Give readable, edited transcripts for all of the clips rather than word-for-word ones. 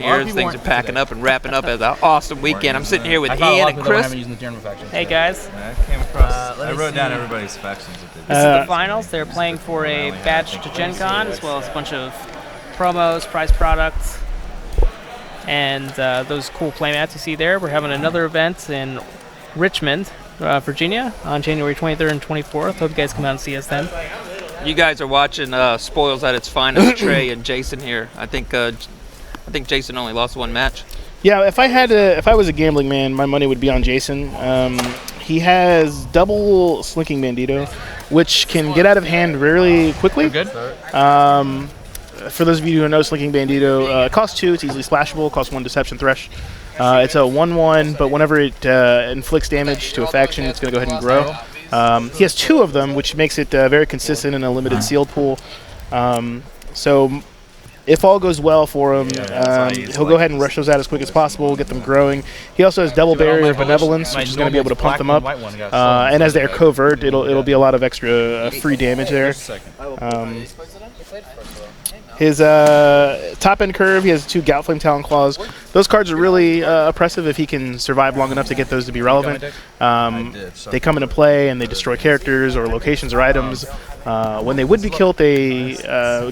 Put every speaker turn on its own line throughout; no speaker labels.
Here, things are packing up and wrapping up as an awesome weekend. I'm sitting here with Ian and Chris.
Hey guys.
I came across. I wrote down everybody's factions.
This is the finals. They're playing for a badge to Gen Con, as well as a bunch of promos, prize products, and those cool playmats you see there. We're having another event in Richmond, Virginia, on January 23rd and 24th. Hope you guys come out and see us then.
You guys are watching Spoils at its finest. Trey and Jason here. I think Jason only lost one match.
Yeah, if I was a gambling man, my money would be on Jason. He has double Slinking Bandito, which can get out of hand really quickly.
Good.
For those of you who know Slinking Bandito, costs 2, it's easily splashable, costs 1 Deception Thresh. It's a 1/1, but whenever it inflicts damage to a faction, it's going to go ahead and grow. He has 2 of them, which makes it very consistent in a limited sealed pool. So if all goes well for him, he'll go ahead and rush those out as quick as possible, get them growing. He also has double Barrier of Benevolence, which is going to be able to pump them up. And as they're covert, it'll be a lot of extra free damage there. His top end curve, he has 2 Goutflame Talon Claws. Those cards are really oppressive if he can survive long enough to get those to be relevant. They come into play and they destroy characters or locations or items. When they would be killed, they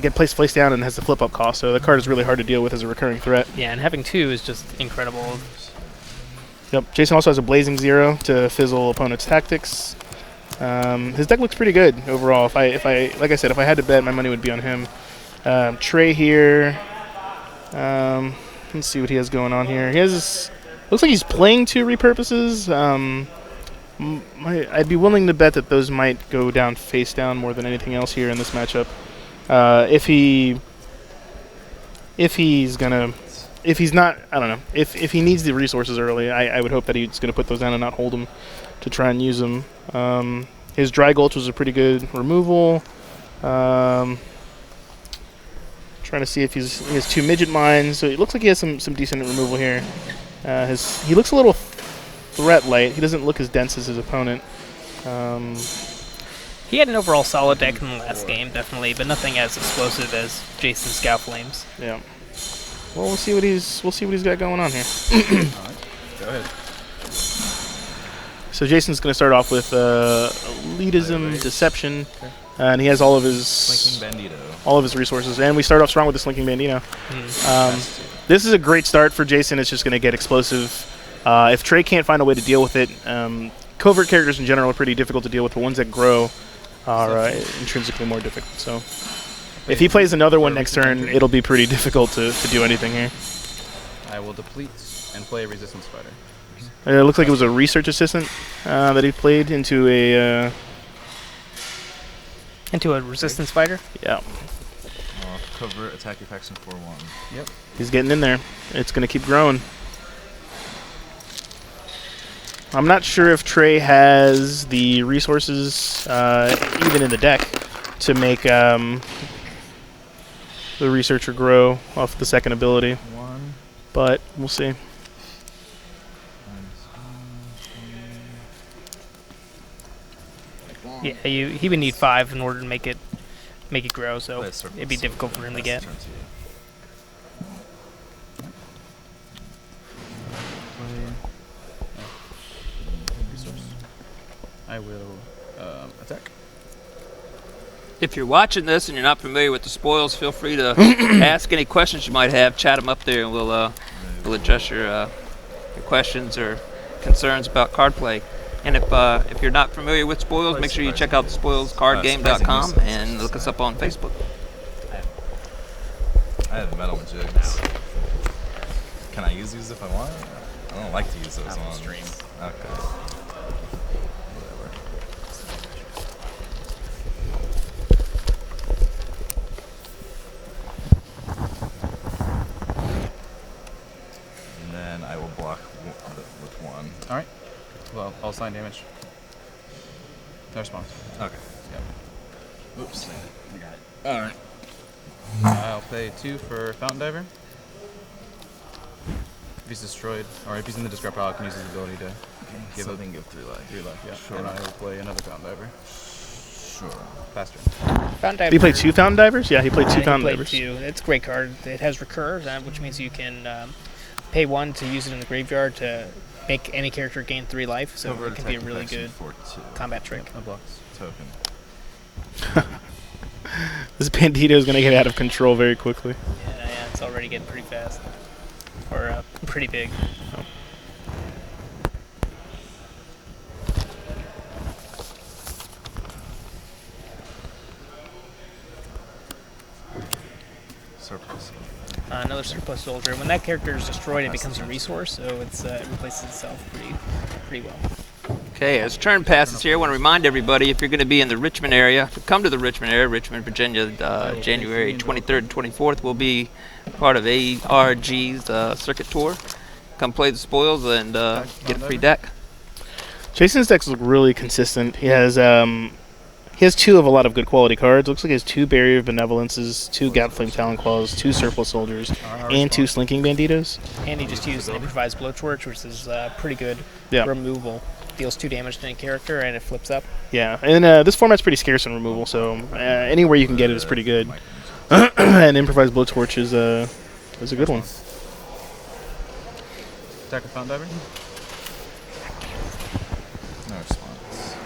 get placed face down and has the flip up cost. So the card is really hard to deal with as a recurring threat.
Yeah, and having 2 is just incredible.
Yep. Jason also has a Blazing Zero to fizzle opponent's tactics. His deck looks pretty good overall. If I like I said, if I had to bet, my money would be on him. Trey here. Let's see what he has going on here. He has looks like he's playing 2 repurposes. I'd be willing to bet that those might go down face down more than anything else here in this matchup. If he's not, I don't know. If he needs the resources early, I would hope that he's going to put those down and not hold them to try and use them. His Dry Gulch was a pretty good removal. Trying to see if he has 2 Midget Mines. So it looks like he has some decent removal here. He looks a little threat light. He doesn't look as dense as his opponent.
He had an overall solid deck in the last game, definitely, but nothing as explosive as Jason's Scout Flames.
Yeah. Well, we'll see what he's got going on here.
Alright, go ahead.
So Jason's going to start off with elitism, deception, and he has all of his
Slinking Bandito.
All of his resources, and we start off strong with the Slinking Bandito. This is a great start for Jason. It's just going to get explosive. If Trey can't find a way to deal with it, covert characters in general are pretty difficult to deal with. The ones that grow are intrinsically more difficult. So if he plays another one next turn, it'll be pretty difficult to do anything here.
I will deplete and play a Resistance Fighter.
It looks like it was a research assistant that he played into a...
Into a resistance fighter?
Yeah.
Covert, attack your faction 4/1. Yep.
He's getting in there. It's going to keep growing. I'm not sure if Trey has the resources, even in the deck, to make the Researcher grow off the second ability.
1.
But we'll see.
Yeah, he would need 5 in order to make it grow, so it'd be difficult for him to get.
I will attack.
If you're watching this and you're not familiar with the Spoils, feel free to ask any questions you might have. Chat them up there, and we'll address your questions or concerns about card play. And if you're not familiar with Spoils, make sure you check out spoilscardgame.com and look us up on Facebook.
I have metal jigs. Can I use these if I want? I don't like to use those on stream. Okay. Whatever. And then I will block with 1. All right. Well, all sign damage. No response. Okay. Yep. Oops. I got it. All right. I'll pay 2 for Fountain Diver. If he's destroyed, or if he's in the discard pile, I can use his ability to give 3 life. 3 life, yeah. Sure. And I will play another Fountain Diver. Sure. Faster.
Fountain Diver.
Did he play 2 Fountain Divers? Yeah, he played 2
he
Fountain
played
Divers.
2. It's a great card. It has recur, which means you can pay 1 to use it in the graveyard to make any character gain 3 life. So it can be a really good combat trick.
A box token.
This Bandito is going to get out of control very quickly.
Yeah, it's already getting pretty fast. Or pretty big.
Oh.
Surplus.
Another surplus soldier. When that character is destroyed, it becomes a resource, so it replaces itself pretty well.
Okay, as turn passes here, I want to remind everybody, if you're going to be in the Richmond area, to come to the Richmond area. Richmond, Virginia, January 23rd and 24th will be part of ARG's circuit tour. Come play the spoils and get a free deck.
Jason's decks look really consistent. He has 2 of a lot of good quality cards. Looks like he has 2 Barrier of Benevolences, 2 Gapflame Talon-Claws, 2 Surplus Soldiers, and 2 Slinking Banditos.
And he just used an improvised Blowtorch, which is pretty good removal. Deals 2 damage to any character, and it flips up.
Yeah, and this format's pretty scarce in removal, so anywhere you can get it is pretty good. And improvised Blowtorch is a good one.
Attack with Fountain Diver? No response.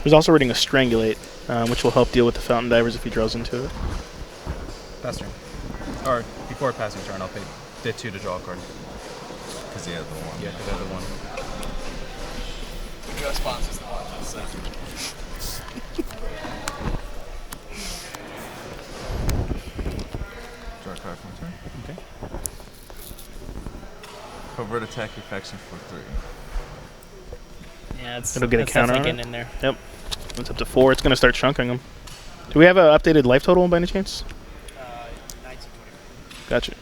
There's also reading a Strangulate, which will help deal with the Fountain Divers if he draws into it.
Pass turn. Or before passing turn, I'll pay bid 2 to draw a card. Because he had the 1. Yeah, because I had the 1.
Your response is the one.
Draw a card from turn. Okay. Covert attack your faction for 3.
Yeah,
It'll get a counter on it?
getting in there.
Yep. It's up to 4. It's going to start chunking them. Do we have an updated life total by any chance?
1924.
Gotcha.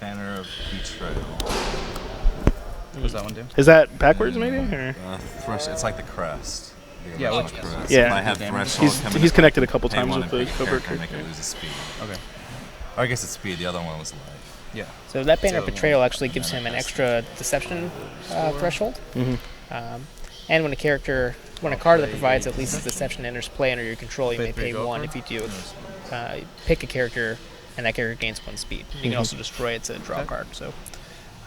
Banner of Betrayal. What does that one do?
Is that backwards maybe? Or?
It's like the crest.
Yeah,
original
which
crest.
Yeah.
It might have threshold come
He's
into
connected
play.
a couple
Pay
times
one
with
and
the
pick a
covert
character and make
character.
it lose its speed.
Okay.
Or I guess it's speed. The other one was life.
Yeah.
So that Banner of
So,
Betrayal actually gives him an extra deception threshold.
Mhm.
And when a card that provides at least deception enters play under your control, you may
Pay 3
pay
draw
1.
card?
If you do, pick a character, and that character gains 1 speed. You can also destroy it to draw a card. So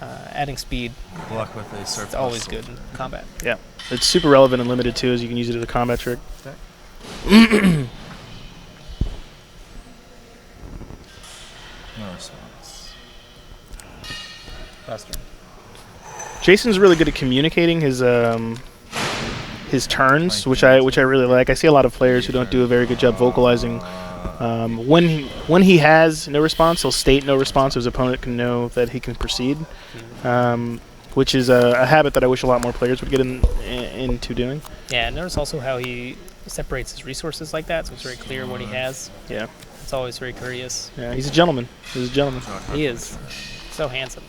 adding speed
Block with a surplus.
is always
soldier.
good in combat.
Yeah. It's super relevant and limited too, as you can use it as a combat trick.
No response.
Pass turn.
Jason's really good at communicating his turns, which I really like. I see a lot of players who don't do a very good job vocalizing. When he has no response, he'll state no response so his opponent can know that he can proceed, which is a habit that I wish a lot more players would get into doing.
Yeah, notice also how he separates his resources like that, so it's very clear what he has.
Yeah.
It's always very courteous.
Yeah, he's a gentleman. He's a gentleman.
He is so handsome.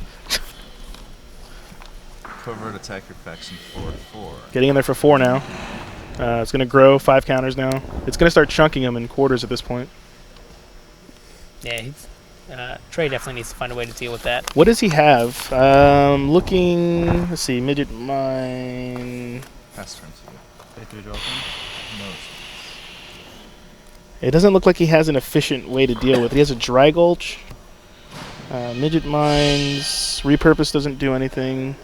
Covert attack your faction for 4.
Getting in there for 4 now. It's going to grow 5 counters now. It's going to start chunking them in quarters at this point.
Yeah, Trey definitely needs to find a way to deal with that.
What does he have? Looking, let's see, Midget Mine.
Pass turn to you.
Pay 3 draw card.
No response.
It doesn't look like he has an efficient way to deal with it. He has a Dry Gulch. Midget Mines. Repurpose doesn't do anything.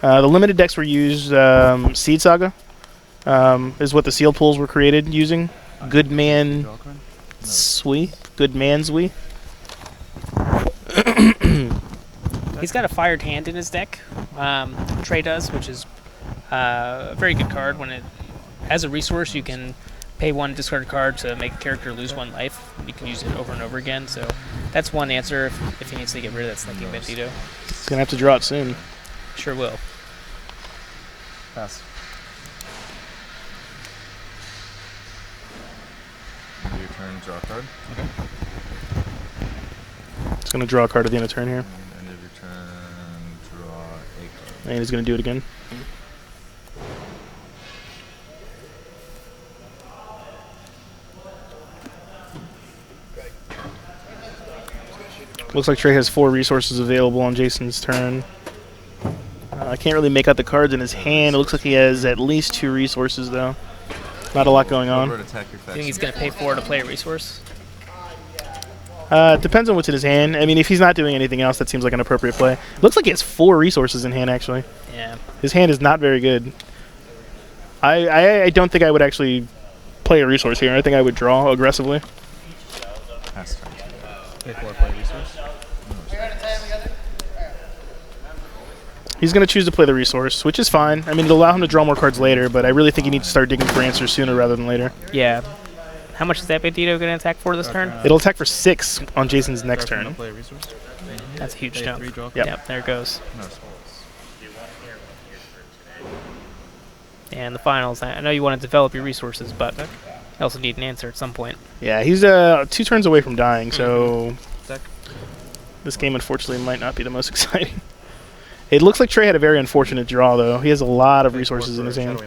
The limited decks were used, Seed Saga is what the sealed pools were created using. Good Man
Draw card.
Sui. Good Man Zui.
He's got a Fired Hand in his deck. Trey does, which is a very good card. When it as a resource, you can pay 1, discard a card to make a character lose 1 life. You can use it over and over again. So that's one answer if he needs to get rid of that Slinking Bandito.
He's going to have to draw it soon.
Sure will.
Pass.
End of your turn, draw a card.
It's going to draw a card at the end of turn here.
And end of your turn, draw a card.
And he's going to do it again. Looks like Trey has 4 resources available on Jason's turn. I can't really make out the cards in his hand. It looks like he has at least 2 resources, though. Not a lot going on.
You think he's going to pay 4 to play a resource?
Depends on what's in his hand. I mean, if he's not doing anything else, that seems like an appropriate play. Looks like he has 4 resources in hand, actually.
Yeah.
His hand is not very good. I don't think I would actually play a resource here. I think I would draw aggressively.
Pay 4, play resource.
He's going to choose to play the resource, which is fine. I mean, it'll allow him to draw more cards later, but I really think he needs to start digging for answers sooner rather than later.
Yeah. How much is that Bandito going to attack for this turn?
It'll attack for 6 on Jason's next turn.
Play a resource.
That's a huge
Pay
jump.
3, draw
Yep, there it goes.
No spells.
And the finals. I know you want to develop your resources, but you also need an answer at some point.
Yeah, he's 2 turns away from dying, so
Deck.
this game unfortunately might not be the most exciting. It looks like Trey had a very unfortunate draw, though. He has a lot of resources in his hand.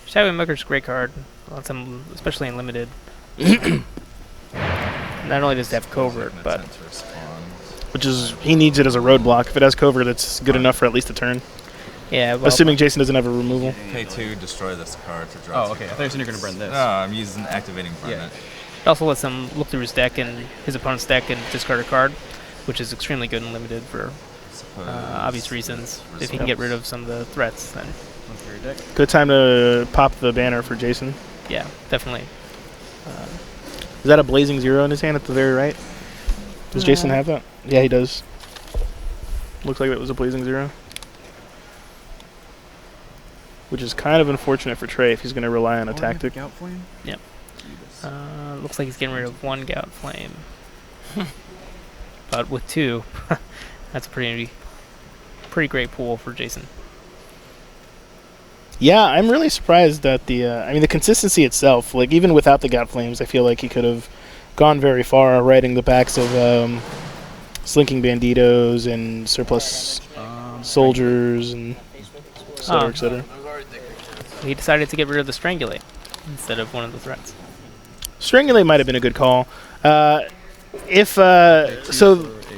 Shadowing Mugger's a great card. Lots of them, especially in limited. Not only does it have covert, but
Which is, he needs it as a roadblock. If it has covert, it's good enough for at least a turn.
yeah. Well,
Assuming Jason doesn't have a removal.
Pay 2, destroy this card to draw.
Oh, okay. I thought you said you were going to burn this.
No, I'm using activating burn
Yeah.
it.
it also lets him look through his deck and his opponent's deck and discard a card, which is extremely good and limited for obvious reasons. If he can get rid of some of the threats, then
Good time to pop the banner for Jason.
yeah, definitely.
Is that a Blazing 0 in his hand at the very right? Does Jason have that? Yeah, he does. Looks like that was a Blazing 0. Which is kind of unfortunate for Trey if he's going to rely on a tactic.
Gout Flame?
Yep. Looks like he's getting rid of 1 Gout Flame. But with 2, that's a pretty great pool for Jason.
Yeah, I'm really surprised that the consistency itself, like even without the Gout Flames, I feel like he could have gone very far riding the backs of Slinking Banditos and Surplus Soldiers and et cetera.
He decided to get rid of the Strangulate instead of one of the threats.
Strangulate might have been a good call. So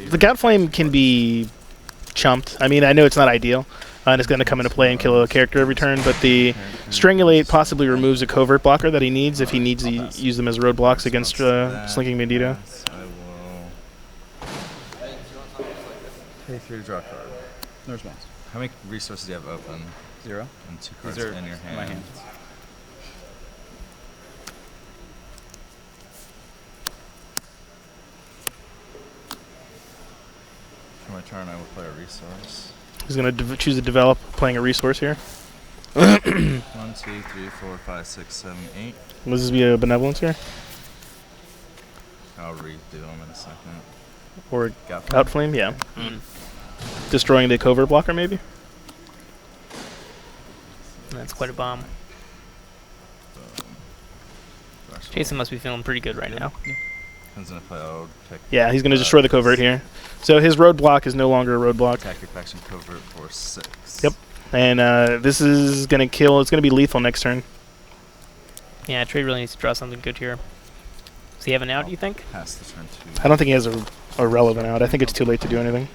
the Gout Flame can be chumped. I mean, I know it's not ideal, and it's going to come into play and kill a character every turn, but the Strangulate possibly removes a covert blocker that he needs if he needs to use them as roadblocks against Slinking Bandito.
I will pay 3 to draw a card.
No response.
How many resources do you have open?
0.
And 2 cards
These are
in your hand.
my hand.
For my turn, I will play a resource.
He's going to choose to develop playing a resource here.
1, 2, 3, 4, 5, 6, 7, 8.
Will this be a Benevolence here?
I'll redo them in a second.
Or
Gout
Gout Flame? Yeah. Destroying the covert blocker, maybe?
That's quite a bomb. Jason must be feeling pretty good right now.
Depends on if I'll pick.
Yeah, he's going to destroy the covert here. So his roadblock is no longer a roadblock.
Tactic faction covert for 6.
Yep. And this is going to kill. It's going to be lethal next turn.
Yeah, Trey really needs to draw something good here. Does he have an out, you think?
Pass the turn 2.
I don't think he has a relevant out. I think it's too late to do anything.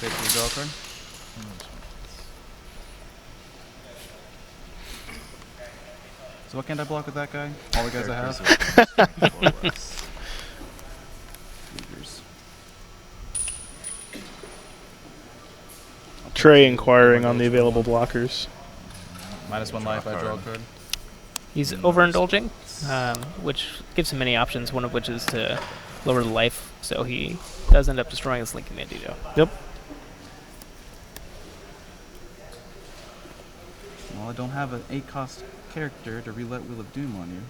Pay 3, draw a card. So what can't I block with that guy? All the guys I have?
Trey inquiring on the available blockers.
-1 life, I draw a card.
He's overindulging, which gives him many options, one of which is to lower the life, so he does end up destroying his Slinking Bandito.
Yep.
Well, I don't have an 8-cost character to relet Wheel of Doom on you.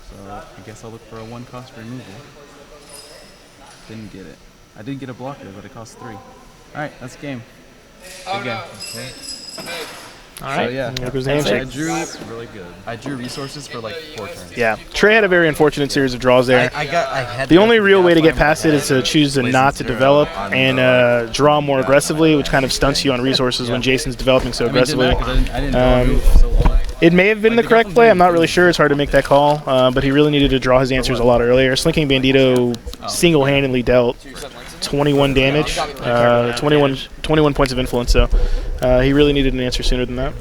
So I guess I'll look for a 1-cost removal. Didn't get it. I did get a blocker, but it costs 3. Alright, that's game. Good game. Okay.
All right.
So yeah,
There goes the
That's
handshake.
I drew
Really good.
I drew resources for like 4 turns.
Yeah, Trey had a very unfortunate series of draws there.
I had
The only real way to get past it is to choose to not to develop and draw more aggressively, which kind of stunts you on resources when Jason's developing so aggressively.
I didn't draw a move for so long.
It may have been the correct play. I'm not really sure. It's hard to make that call, but he really needed to draw his answers a lot earlier. Slinking Bandito single-handedly dealt 21 damage, 21 points of influence, so he really needed an answer sooner than that.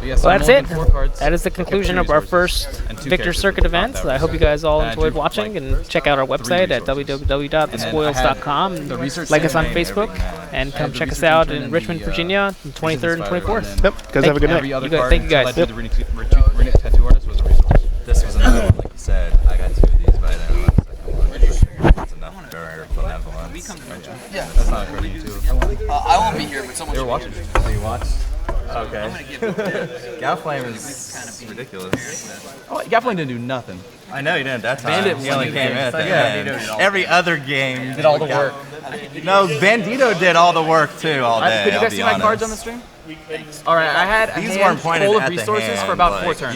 Yeah, so
Well,
I'm
that's
only
it.
4 cards.
That is the conclusion of our first
And 2
Victor
characters
Circuit
that
event.
popped out
I hope you guys all
And I
enjoyed
drew,
watching,
like,
and check out our
3
website at
resources.
www.thespoils.com.
And the research
Like us on
center
Facebook, and
I
come
had the
check us
research
out
intern
in
and
Richmond,
the,
Virginia, on the 23rd and 24th.
Yep, guys, have a good
Every
night.
other
You guys-
card
thank you
until
guys.
I did the runic tattoo artist was a resource.
This was another one, like you said. I got 2 of these, but I didn't know the second one. It's enough for benevolence.
That's not a card you too.
I won't be here, but someone
They were watching.
So you watched? Okay.
I'm gonna give it
Galflame is ridiculous.
Oh, Gaflin didn't do nothing.
I know he didn't that time.
Bandit
he only
won
came in at the end. Every other game
Did all the work.
No, Bandito did all the work too all day.
Could you
I'll
guys
be
see my cards
honest.
on the stream? All right, I had a
These
hand
weren't pointed
full of
at the
resources
hand,
for about 4
like,
turns.